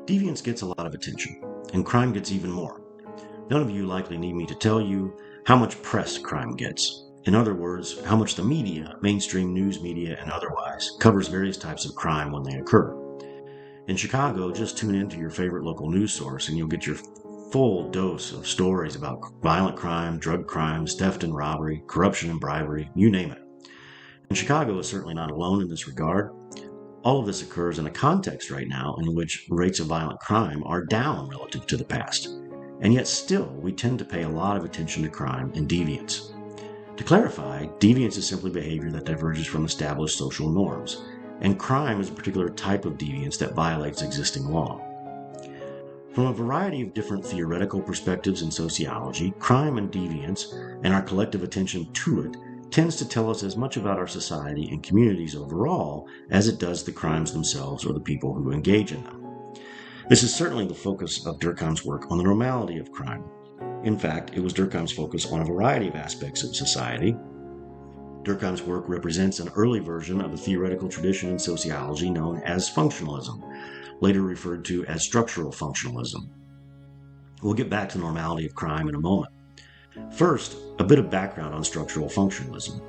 Deviance gets a lot of attention, and crime gets even more. None of you likely need me to tell you how much press crime gets. In other words, how much the media, mainstream news media and otherwise, covers various types of crime when they occur. In Chicago, just tune into your favorite local news source and you'll get your full dose of stories about violent crime, drug crimes, theft and robbery, corruption and bribery, you name it. And Chicago is certainly not alone in this regard. All of this occurs in a context right now in which rates of violent crime are down relative to the past. And yet still, we tend to pay a lot of attention to crime and deviance. To clarify, deviance is simply behavior that diverges from established social norms, and crime is a particular type of deviance that violates existing law. From a variety of different theoretical perspectives in sociology, crime and deviance, and our collective attention to it, tends to tell us as much about our society and communities overall as it does the crimes themselves or the people who engage in them. This is certainly the focus of Durkheim's work on the normality of crime. In fact, it was Durkheim's focus on a variety of aspects of society. Durkheim's work represents an early version of a theoretical tradition in sociology known as functionalism, later referred to as structural functionalism. We'll get back to the normality of crime in a moment. First, a bit of background on structural functionalism.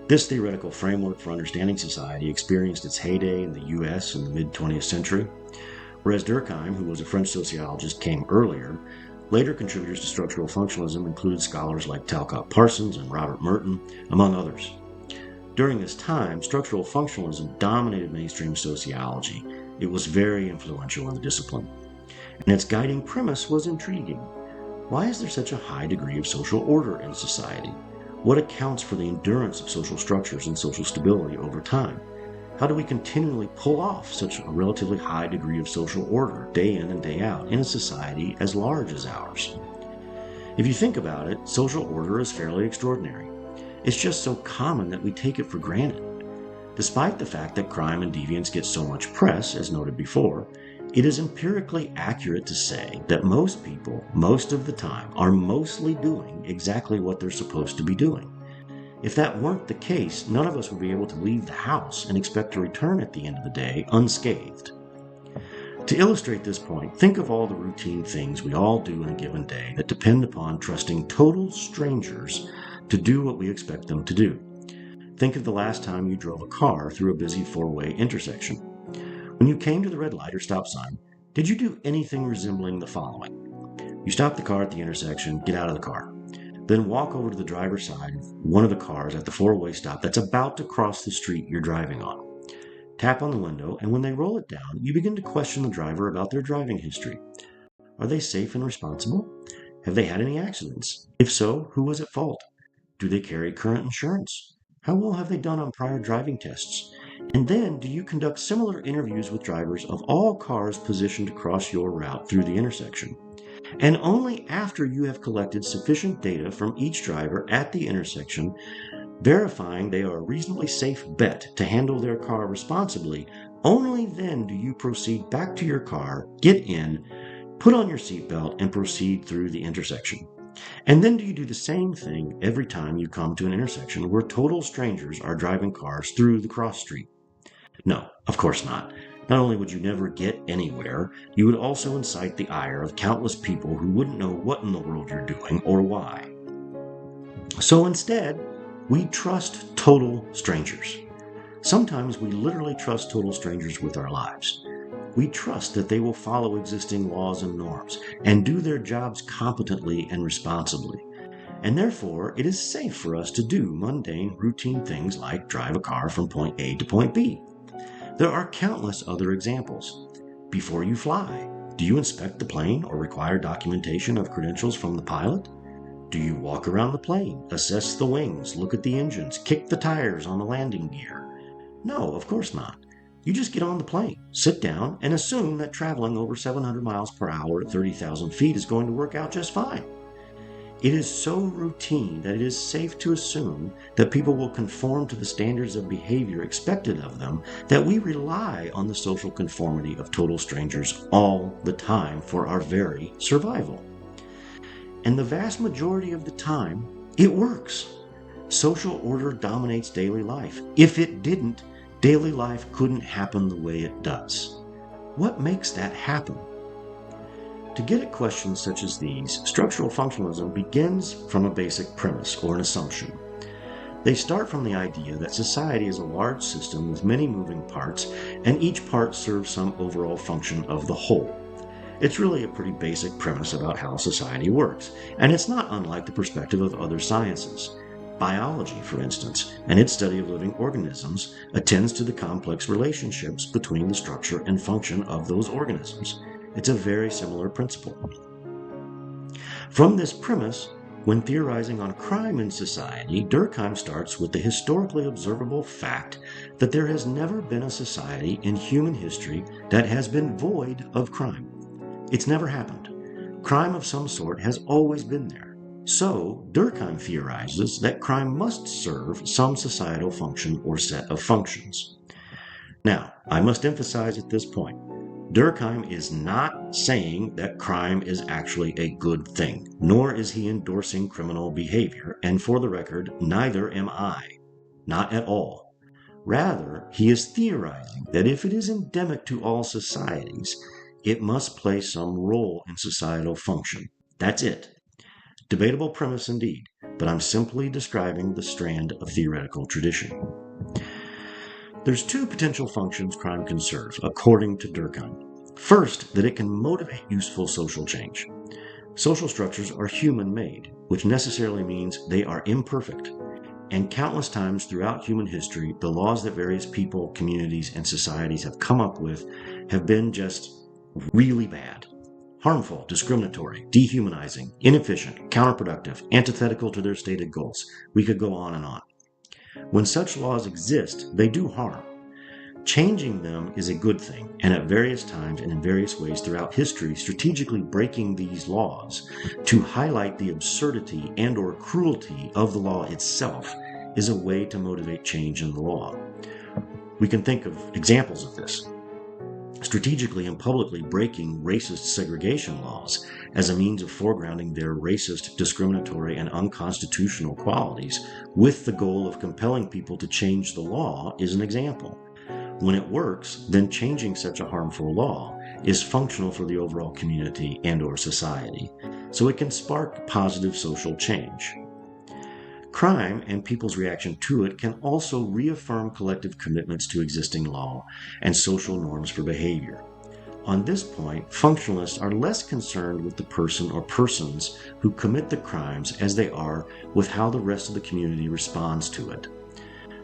This theoretical framework for understanding society experienced its heyday in the US in the mid-20th century, whereas Durkheim, who was a French sociologist, came earlier. Later contributors to structural functionalism included scholars like Talcott Parsons and Robert Merton, among others. During this time, structural functionalism dominated mainstream sociology. It was very influential in the discipline, and its guiding premise was intriguing. Why is there such a high degree of social order in society? What accounts for the endurance of social structures and social stability over time? How do we continually pull off such a relatively high degree of social order day in and day out in a society as large as ours? If you think about it, social order is fairly extraordinary. It's just so common that we take it for granted. Despite the fact that crime and deviance get so much press, as noted before, it is empirically accurate to say that most people, most of the time, are mostly doing exactly what they're supposed to be doing. If that weren't the case, none of us would be able to leave the house and expect to return at the end of the day unscathed. To illustrate this point, think of all the routine things we all do in a given day that depend upon trusting total strangers to do what we expect them to do. Think of the last time you drove a car through a busy four-way intersection. When you came to the red light or stop sign, did you do anything resembling the following? You stop the car at the intersection, get out of the car. Then walk over to the driver's side of one of the cars at the four-way stop that's about to cross the street you're driving on. Tap on the window, and when they roll it down, you begin to question the driver about their driving history. Are they safe and responsible? Have they had any accidents? If so, who was at fault? Do they carry current insurance? How well have they done on prior driving tests? And then, do you conduct similar interviews with drivers of all cars positioned to cross your route through the intersection? And only after you have collected sufficient data from each driver at the intersection, verifying they are a reasonably safe bet to handle their car responsibly, only then do you proceed back to your car, get in, put on your seatbelt, and proceed through the intersection. And then do you do the same thing every time you come to an intersection where total strangers are driving cars through the cross street? No, of course not. Not only would you never get anywhere, you would also incite the ire of countless people who wouldn't know what in the world you're doing or why. So instead, we trust total strangers. Sometimes we literally trust total strangers with our lives. We trust that they will follow existing laws and norms and do their jobs competently and responsibly. And therefore, it is safe for us to do mundane, routine things like drive a car from point A to point B. There are countless other examples. Before you fly, do you inspect the plane or require documentation of credentials from the pilot? Do you walk around the plane, assess the wings, look at the engines, kick the tires on the landing gear? No, of course not. You just get on the plane, sit down, and assume that traveling over 700 miles per hour at 30,000 feet is going to work out just fine. It is so routine that it is safe to assume that people will conform to the standards of behavior expected of them that we rely on the social conformity of total strangers all the time for our very survival. And the vast majority of the time, it works. Social order dominates daily life. If it didn't, daily life couldn't happen the way it does. What makes that happen? To get at questions such as these, structural functionalism begins from a basic premise or an assumption. They start from the idea that society is a large system with many moving parts, and each part serves some overall function of the whole. It's really a pretty basic premise about how society works, and it's not unlike the perspective of other sciences. Biology, for instance, and its study of living organisms attends to the complex relationships between the structure and function of those organisms. It's a very similar principle. From this premise, when theorizing on crime in society, Durkheim starts with the historically observable fact that there has never been a society in human history that has been void of crime. It's never happened. Crime of some sort has always been there. So, Durkheim theorizes that crime must serve some societal function or set of functions. Now, I must emphasize at this point, Durkheim is not saying that crime is actually a good thing, nor is he endorsing criminal behavior, and for the record, neither am I. Not at all. Rather, he is theorizing that if it is endemic to all societies, it must play some role in societal function. That's it. Debatable premise indeed, but I'm simply describing the strand of theoretical tradition. There's two potential functions crime can serve, according to Durkheim. First, that it can motivate useful social change. Social structures are human-made, which necessarily means they are imperfect. And countless times throughout human history, the laws that various people, communities, and societies have come up with have been just really bad. Harmful, discriminatory, dehumanizing, inefficient, counterproductive, antithetical to their stated goals. We could go on and on. When such laws exist, they do harm. Changing them is a good thing, and at various times and in various ways throughout history, strategically breaking these laws to highlight the absurdity and or cruelty of the law itself is a way to motivate change in the law. We can think of examples of this. Strategically and publicly breaking racist segregation laws as a means of foregrounding their racist, discriminatory, and unconstitutional qualities with the goal of compelling people to change the law is an example. When it works, then changing such a harmful law is functional for the overall community and or society, so it can spark positive social change. Crime and people's reaction to it can also reaffirm collective commitments to existing law and social norms for behavior. On this point, functionalists are less concerned with the person or persons who commit the crimes as they are with how the rest of the community responds to it.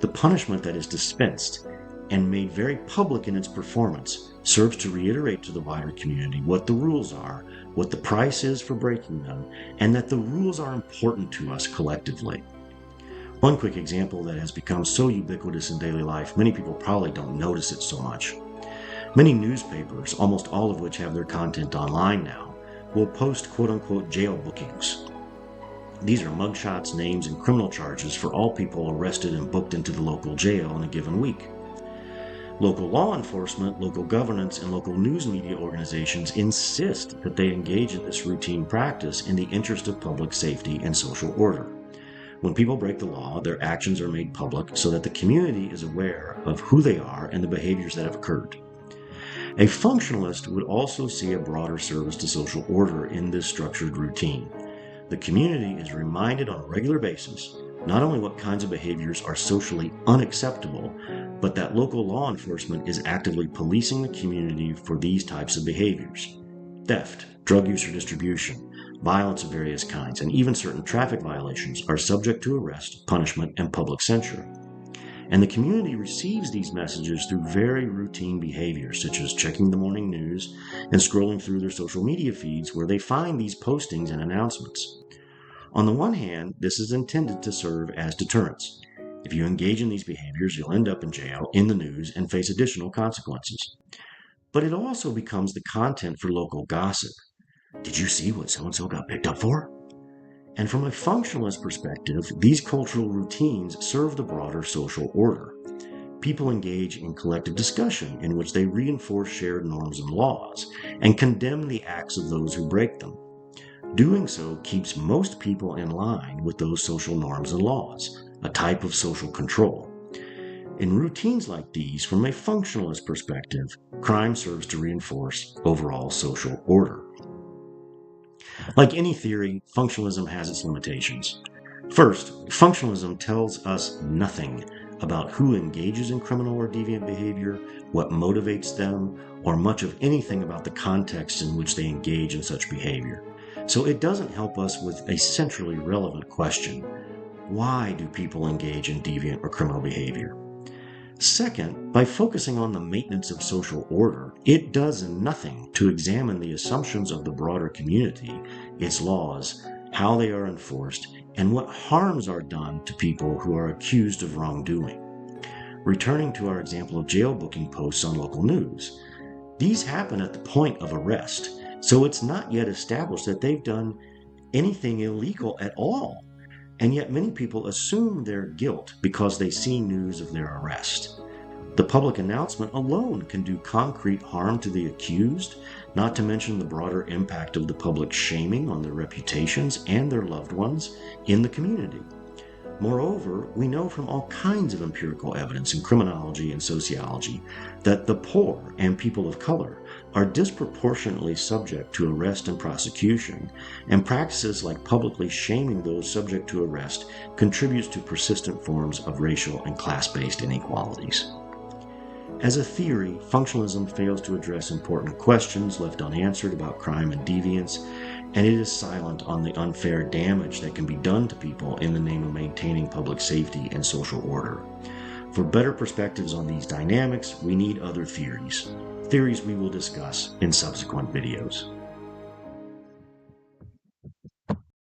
The punishment that is dispensed and made very public in its performance serves to reiterate to the wider community what the rules are, what the price is for breaking them, and that the rules are important to us collectively. One quick example that has become so ubiquitous in daily life, many people probably don't notice it so much. Many newspapers, almost all of which have their content online now, will post quote-unquote jail bookings. These are mugshots, names, and criminal charges for all people arrested and booked into the local jail in a given week. Local law enforcement, local governance, and local news media organizations insist that they engage in this routine practice in the interest of public safety and social order. When people break the law, their actions are made public so that the community is aware of who they are and the behaviors that have occurred. A functionalist would also see a broader service to social order in this structured routine. The community is reminded on a regular basis not only what kinds of behaviors are socially unacceptable, but that local law enforcement is actively policing the community for these types of behaviors. Theft, drug use or distribution, violence of various kinds, and even certain traffic violations are subject to arrest, punishment, and public censure. And the community receives these messages through very routine behaviors, such as checking the morning news and scrolling through their social media feeds where they find these postings and announcements. On the one hand, this is intended to serve as deterrence. If you engage in these behaviors, you'll end up in jail, in the news, and face additional consequences. But it also becomes the content for local gossip. Did you see what so-and-so got picked up for? And from a functionalist perspective, these cultural routines serve the broader social order. People engage in collective discussion in which they reinforce shared norms and laws and condemn the acts of those who break them. Doing so keeps most people in line with those social norms and laws, a type of social control. In routines like these, from a functionalist perspective, crime serves to reinforce overall social order. Like any theory, functionalism has its limitations. First, functionalism tells us nothing about who engages in criminal or deviant behavior, what motivates them, or much of anything about the context in which they engage in such behavior. So it doesn't help us with a centrally relevant question: why do people engage in deviant or criminal behavior? Second, by focusing on the maintenance of social order, it does nothing to examine the assumptions of the broader community, its laws, how they are enforced, and what harms are done to people who are accused of wrongdoing. Returning to our example of jail booking posts on local news, these happen at the point of arrest, so it's not yet established that they've done anything illegal at all. And yet many people assume their guilt because they see news of their arrest. The public announcement alone can do concrete harm to the accused, not to mention the broader impact of the public shaming on their reputations and their loved ones in the community. Moreover, we know from all kinds of empirical evidence in criminology and sociology that the poor and people of color are disproportionately subject to arrest and prosecution, and practices like publicly shaming those subject to arrest contributes to persistent forms of racial and class-based inequalities. As a theory, functionalism fails to address important questions left unanswered about crime and deviance, and it is silent on the unfair damage that can be done to people in the name of maintaining public safety and social order. For better perspectives on these dynamics, we need other theories we will discuss in subsequent videos.